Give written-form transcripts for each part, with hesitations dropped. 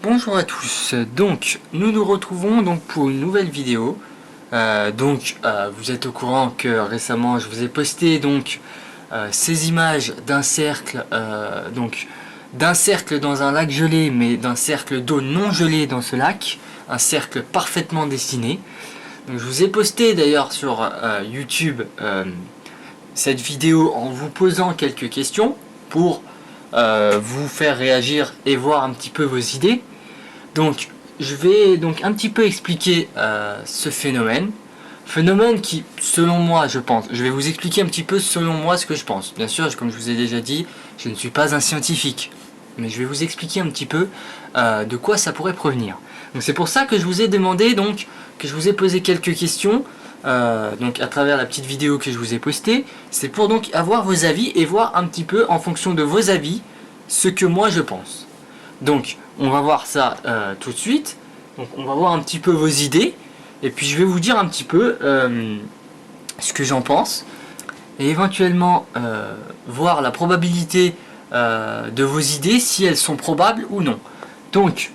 Bonjour à tous, donc nous nous retrouvons donc pour une nouvelle vidéo. Vous êtes au courant que récemment je vous ai posté ces images d'un cercle, d'un cercle dans un lac gelé, mais d'un cercle d'eau non gelée dans ce lac, un cercle parfaitement dessiné. Donc, je vous ai posté d'ailleurs sur YouTube cette vidéo en vous posant quelques questions pour vous faire réagir et voir un petit peu vos idées. Donc je vais donc un petit peu expliquer ce phénomène qui, selon moi, je vais vous expliquer un petit peu selon moi ce que je pense. Bien sûr, comme je vous ai déjà dit, je ne suis pas un scientifique, mais je vais vous expliquer un petit peu de quoi ça pourrait provenir. Donc c'est pour ça que je vous ai demandé, que je vous ai posé quelques questions, à travers la petite vidéo que je vous ai postée. C'est pour donc avoir vos avis et voir un petit peu en fonction de vos avis ce que moi je pense. Donc on va voir ça tout de suite. Donc on va voir un petit peu vos idées. Et puis je vais vous dire un petit peu ce que j'en pense. Et éventuellement voir la probabilité de vos idées, si elles sont probables ou non. Donc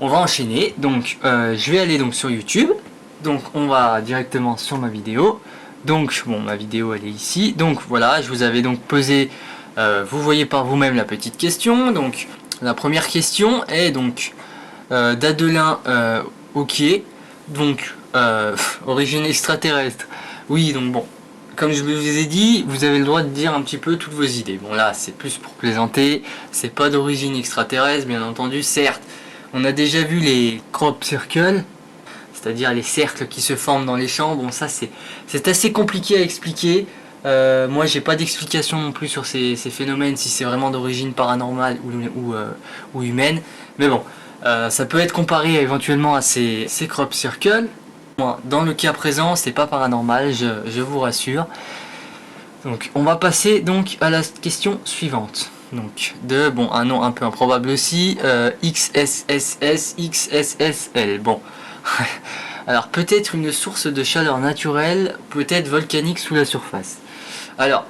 on va enchaîner. Donc je vais aller sur YouTube. Donc on va directement sur ma vidéo. Donc bon, ma vidéo elle est ici. Donc voilà, je vous avais donc posé, vous voyez par vous-même la petite question. Donc la première question est d'Adelin Okier, origine extraterrestre. Oui, donc bon, comme je vous ai dit, vous avez le droit de dire un petit peu toutes vos idées. Bon là, c'est plus pour plaisanter, c'est pas d'origine extraterrestre, bien entendu. Certes, on a déjà vu les crop circles, c'est-à-dire les cercles qui se forment dans les champs. Bon, ça c'est assez compliqué à expliquer. Moi j'ai pas d'explication non plus sur ces phénomènes, si c'est vraiment d'origine paranormale ou humaine, mais bon, ça peut être comparé éventuellement à ces crop circles. Moi, dans le cas présent, c'est pas paranormal, je vous rassure. Donc on va passer à la question suivante. Donc un nom un peu improbable aussi, XSSL. Bon. Alors peut-être une source de chaleur naturelle, peut-être volcanique sous la surface. Alors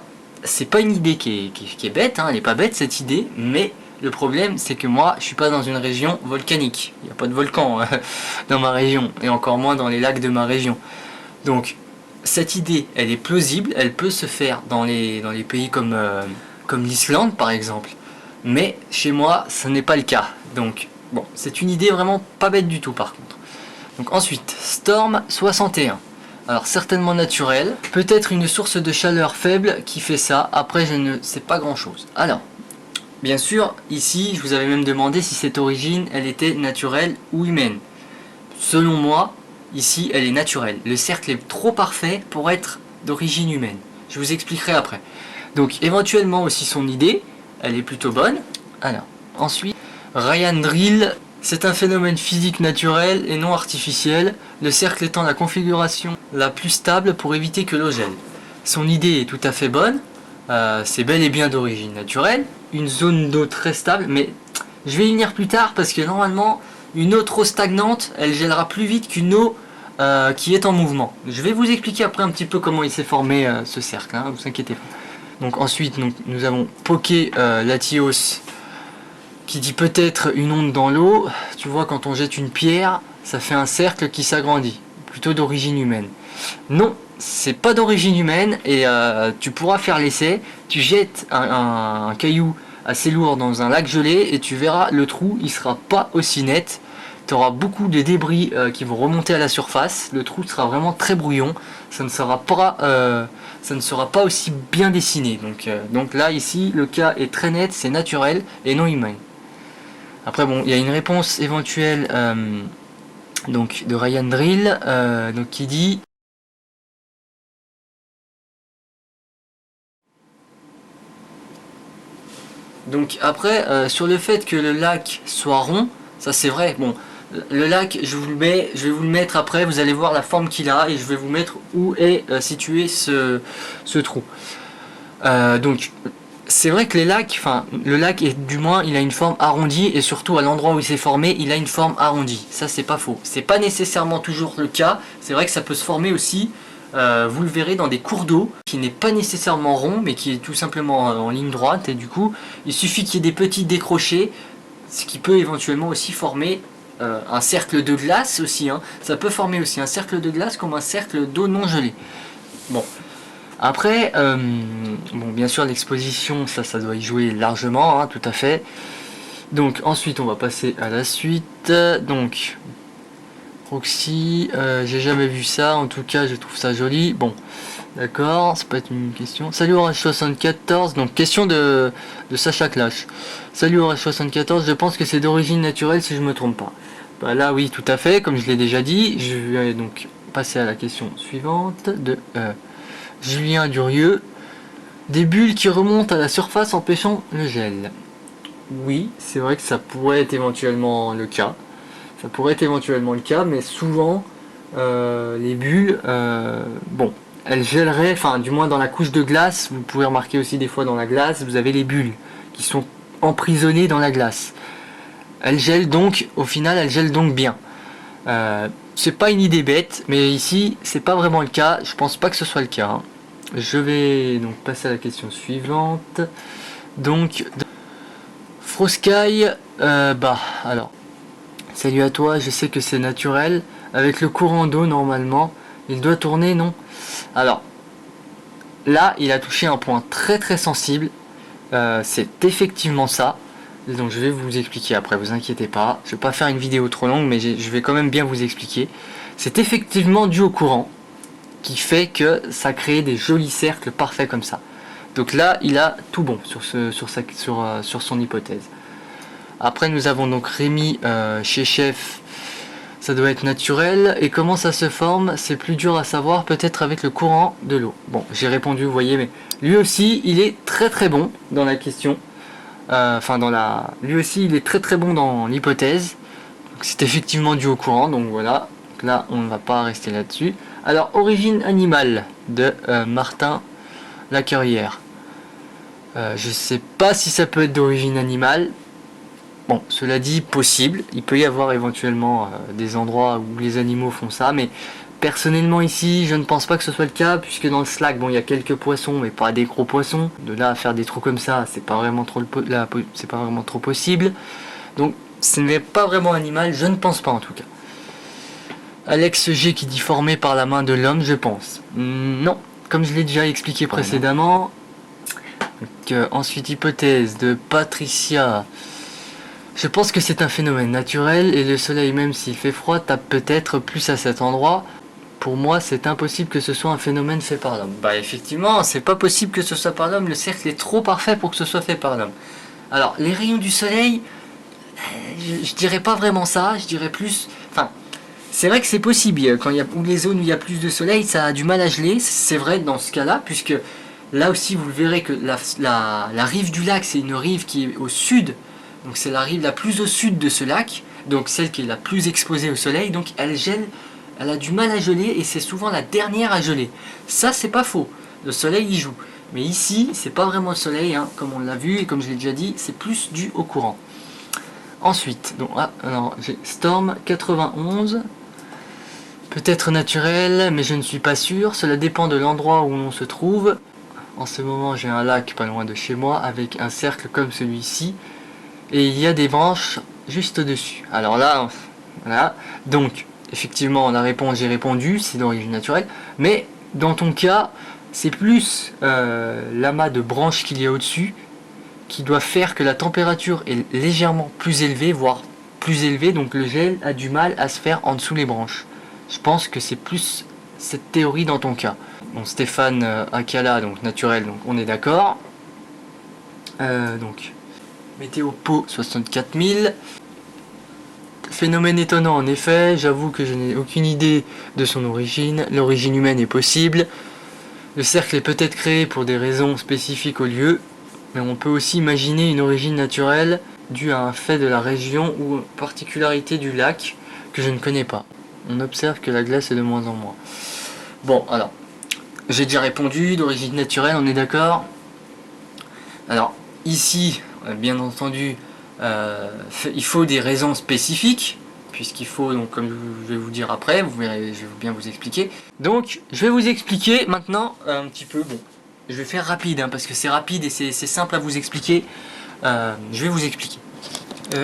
c'est pas une idée qui est bête, hein, elle n'est pas bête cette idée, mais le problème c'est que moi je suis pas dans une région volcanique, il n'y a pas de volcan dans ma région, et encore moins dans les lacs de ma région. Donc cette idée elle est plausible, elle peut se faire dans les pays comme l'Islande par exemple, mais chez moi ce n'est pas le cas. Donc bon, c'est une idée vraiment pas bête du tout par contre. Donc ensuite, Storm 61. Alors certainement naturel, peut-être une source de chaleur faible qui fait ça, après je ne sais pas grand chose. Alors, bien sûr, ici je vous avais même demandé si cette origine elle était naturelle ou humaine. Selon moi, ici elle est naturelle. Le cercle est trop parfait pour être d'origine humaine. Je vous expliquerai après. Donc éventuellement aussi son idée, elle est plutôt bonne. Alors, ensuite, Ryan Drill. C'est un phénomène physique naturel et non artificiel, le cercle étant la configuration la plus stable pour éviter que l'eau gèle. Son idée est tout à fait bonne, c'est bel et bien d'origine naturelle, une zone d'eau très stable, mais je vais y venir plus tard parce que normalement, une eau trop stagnante, elle gèlera plus vite qu'une eau qui est en mouvement. Je vais vous expliquer après un petit peu comment il s'est formé ce cercle, hein, vous inquiétez pas. Donc ensuite, nous avons Poké Latios, qui dit peut-être une onde dans l'eau. Tu vois, quand on jette une pierre, ça fait un cercle qui s'agrandit, plutôt d'origine humaine. Non, c'est pas d'origine humaine, et tu pourras faire l'essai. Tu jettes un caillou assez lourd dans un lac gelé et tu verras, le trou il sera pas aussi net. Tu auras beaucoup de débris qui vont remonter à la surface. Le trou sera vraiment très brouillon, ça ne sera pas aussi bien dessiné. Donc là ici le cas est très net, c'est naturel et non humain. Après bon, il y a une réponse éventuelle de Ryan Drill qui dit donc après sur le fait que le lac soit rond, ça c'est vrai. Bon, le lac je vais vous le mettre après, vous allez voir la forme qu'il a et je vais vous mettre où est situé ce trou. Donc c'est vrai que le lac du moins il a une forme arrondie, et surtout à l'endroit où il s'est formé il a une forme arrondie, ça c'est pas faux. C'est pas nécessairement toujours le cas, c'est vrai que ça peut se former aussi, vous le verrez dans des cours d'eau, qui n'est pas nécessairement rond mais qui est tout simplement en ligne droite, et du coup il suffit qu'il y ait des petits décrochés, ce qui peut éventuellement aussi former un cercle de glace aussi, hein. Ça peut former aussi un cercle de glace comme un cercle d'eau non gelée. Bon, après, bon, bien sûr l'exposition, ça doit y jouer largement, hein, tout à fait. Donc ensuite on va passer à la suite. Donc Roxy, j'ai jamais vu ça, en tout cas je trouve ça joli. Bon, d'accord, ça peut être une question. Salut Orange74, donc question de Sacha Clash. Salut Orange74, je pense que c'est d'origine naturelle si je me trompe pas. Bah là oui, tout à fait, comme je l'ai déjà dit. Je vais donc passer à la question suivante de Julien Durieux. Des bulles qui remontent à la surface empêchant le gel. Oui, c'est vrai que ça pourrait être éventuellement le cas. Ça pourrait être éventuellement le cas, mais souvent les bulles, bon, elles gèleraient, enfin du moins dans la couche de glace, vous pouvez remarquer aussi des fois dans la glace, vous avez les bulles qui sont emprisonnées dans la glace. Elles gèlent donc, au final, elles gèlent donc bien. C'est pas une idée bête, mais ici, c'est pas vraiment le cas. Je pense pas que ce soit le cas, hein. Je vais donc passer à la question suivante. Donc, Frosky, bah, alors, salut à toi, je sais que c'est naturel. Avec le courant d'eau, normalement, il doit tourner, non? Alors, là, il a touché un point très très sensible. C'est effectivement ça. Donc je vais vous expliquer après, vous inquiétez pas. Je vais pas faire une vidéo trop longue, mais je vais quand même bien vous expliquer. C'est effectivement dû au courant qui fait que ça crée des jolis cercles parfaits comme ça. Donc là, il a tout bon sur son hypothèse. Après, nous avons donc Rémi chez Chef. Ça doit être naturel. Et comment ça se forme? C'est plus dur à savoir, peut-être avec le courant de l'eau. Bon, j'ai répondu, vous voyez, mais lui aussi, il est très très bon dans la question. Lui aussi, il est très très bon dans l'hypothèse. C'est effectivement dû au courant, donc voilà. Donc là, on ne va pas rester là-dessus. Alors, origine animale de Martin Lacarrière. Je sais pas si ça peut être d'origine animale. Bon, cela dit, possible. Il peut y avoir éventuellement des endroits où les animaux font ça, mais personnellement ici, je ne pense pas que ce soit le cas, puisque dans le Slack, bon, il y a quelques poissons, mais pas des gros poissons. De là à faire des trous comme ça, c'est pas vraiment trop possible. Donc, ce n'est pas vraiment animal, je ne pense pas en tout cas. Alex G qui dit formé par la main de l'homme, je pense. Non, comme je l'ai déjà expliqué précédemment. Donc, ensuite, hypothèse de Patricia. Je pense que c'est un phénomène naturel et le soleil, même s'il fait froid, tape peut-être plus à cet endroit. Pour moi, c'est impossible que ce soit un phénomène fait par l'homme. Bah effectivement, c'est pas possible que ce soit par l'homme, le cercle est trop parfait pour que ce soit fait par l'homme. Alors, les rayons du soleil, je dirais pas vraiment ça, je dirais plus... Enfin, c'est vrai que c'est possible, quand il y a, ou les zones où il y a plus de soleil, ça a du mal à geler, c'est vrai dans ce cas-là, puisque là aussi vous verrez que la rive du lac, c'est une rive qui est au sud. Donc c'est la rive la plus au sud de ce lac, donc celle qui est la plus exposée au soleil, donc elle gèle, elle a du mal à geler et c'est souvent la dernière à geler. Ça c'est pas faux, le soleil y joue. Mais ici, c'est pas vraiment le soleil, hein, comme on l'a vu et comme je l'ai déjà dit, c'est plus dû au courant. Ensuite, donc, j'ai Storm 91, peut-être naturel, mais je ne suis pas sûr, cela dépend de l'endroit où l'on se trouve. En ce moment j'ai un lac pas loin de chez moi avec un cercle comme celui-ci. Et il y a des branches juste au-dessus. Alors là, voilà. Donc, effectivement, j'ai répondu, c'est d'origine naturelle. Mais dans ton cas, c'est plus l'amas de branches qu'il y a au-dessus qui doit faire que la température est légèrement plus élevée, voire plus élevée. Donc le gel a du mal à se faire en dessous les branches. Je pense que c'est plus cette théorie dans ton cas. Bon, Stéphane Akala, donc naturel, donc on est d'accord. Donc... Météo Po 64 000. Phénomène étonnant en effet, j'avoue que je n'ai aucune idée de son origine. L'origine humaine est possible. Le cercle est peut-être créé pour des raisons spécifiques au lieu, mais on peut aussi imaginer une origine naturelle due à un fait de la région ou particularité du lac que je ne connais pas. On observe que la glace est de moins en moins. Bon, alors, j'ai déjà répondu, d'origine naturelle, on est d'accord? Alors, ici... Bien entendu, il faut des raisons spécifiques, puisqu'il faut, donc, comme je vais vous dire après, vous verrez, je vais bien vous expliquer. Donc, je vais vous expliquer maintenant un petit peu, bon, je vais faire rapide, hein, parce que c'est rapide et c'est simple à vous expliquer. Je vais vous expliquer.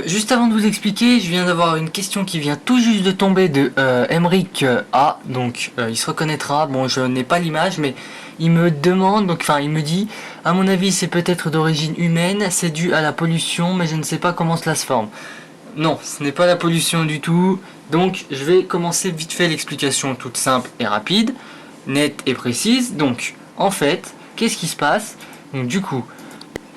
Juste avant de vous expliquer, je viens d'avoir une question qui vient tout juste de tomber de Emric A, donc il se reconnaîtra. Bon, je n'ai pas l'image, mais il me demande, donc enfin il me dit, à mon avis c'est peut-être d'origine humaine, c'est dû à la pollution, mais je ne sais pas comment cela se forme. Non, ce n'est pas la pollution du tout, donc je vais commencer vite fait l'explication toute simple et rapide, nette et précise. Donc, en fait, qu'est-ce qui se passe? Donc du coup...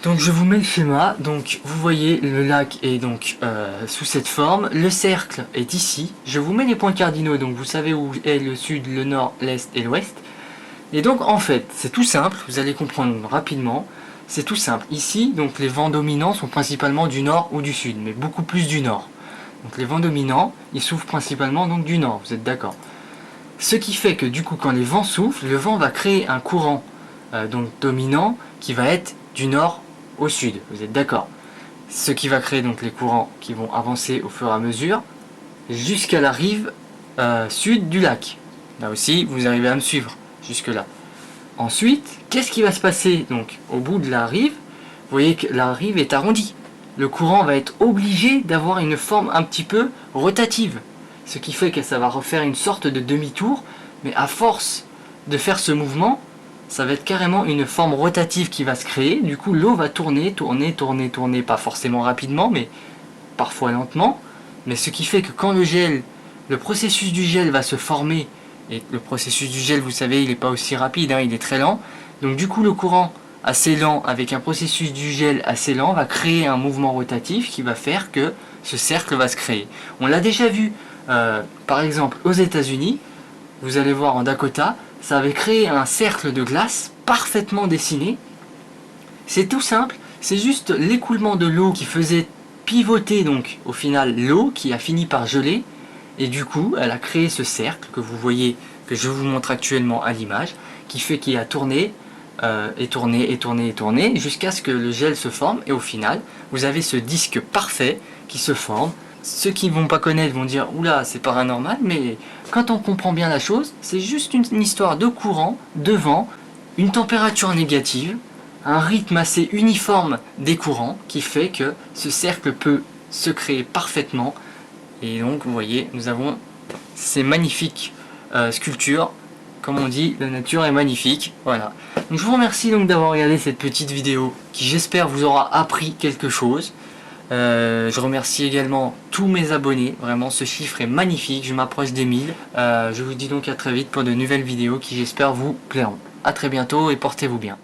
Donc je vous mets le schéma, donc vous voyez le lac est donc sous cette forme, le cercle est ici, je vous mets les points cardinaux, donc vous savez où est le sud, le nord, l'est et l'ouest. Et donc en fait, c'est tout simple, vous allez comprendre rapidement, c'est tout simple. Ici, donc les vents dominants sont principalement du nord ou du sud, mais beaucoup plus du nord. Donc les vents dominants, ils soufflent principalement donc du nord, vous êtes d'accord. Ce qui fait que du coup quand les vents soufflent, le vent va créer un courant donc dominant qui va être du nord au sud, vous êtes d'accord. Ce qui va créer donc les courants qui vont avancer au fur et à mesure jusqu'à la rive sud du lac. Là aussi, vous arrivez à me suivre jusque là. Ensuite, qu'est-ce qui va se passer donc au bout de la rive? Vous voyez que la rive est arrondie. Le courant va être obligé d'avoir une forme un petit peu rotative. Ce qui fait que ça va refaire une sorte de demi-tour, mais à force de faire ce mouvement, ça va être carrément une forme rotative qui va se créer. Du coup, l'eau va tourner, tourner, tourner, tourner, pas forcément rapidement, mais parfois lentement. Mais ce qui fait que quand le processus du gel va se former, et le processus du gel, vous savez, il n'est pas aussi rapide, hein, il est très lent. Donc du coup, le courant assez lent, avec un processus du gel assez lent, va créer un mouvement rotatif qui va faire que ce cercle va se créer. On l'a déjà vu, par exemple, aux États-Unis. Vous allez voir en Dakota, ça avait créé un cercle de glace parfaitement dessiné. C'est tout simple, c'est juste l'écoulement de l'eau qui faisait pivoter donc au final l'eau qui a fini par geler, et du coup elle a créé ce cercle que vous voyez, que je vous montre actuellement à l'image, qui fait qu'il a tourné et tourné et tourné et tourné jusqu'à ce que le gel se forme, et au final vous avez ce disque parfait qui se forme. Ceux qui ne vont pas connaître vont dire oula, c'est paranormal, mais quand on comprend bien la chose, c'est juste une histoire de courant, de vent, une température négative, un rythme assez uniforme des courants qui fait que ce cercle peut se créer parfaitement. Et donc vous voyez, nous avons ces magnifiques sculptures. Comme on dit, la nature est magnifique. Voilà. Donc je vous remercie donc d'avoir regardé cette petite vidéo qui, j'espère, vous aura appris quelque chose. Je remercie également tous mes abonnés, vraiment ce chiffre est magnifique, je m'approche des 1000. Je vous dis donc à très vite pour de nouvelles vidéos qui, j'espère, vous plairont. A très bientôt et portez-vous bien.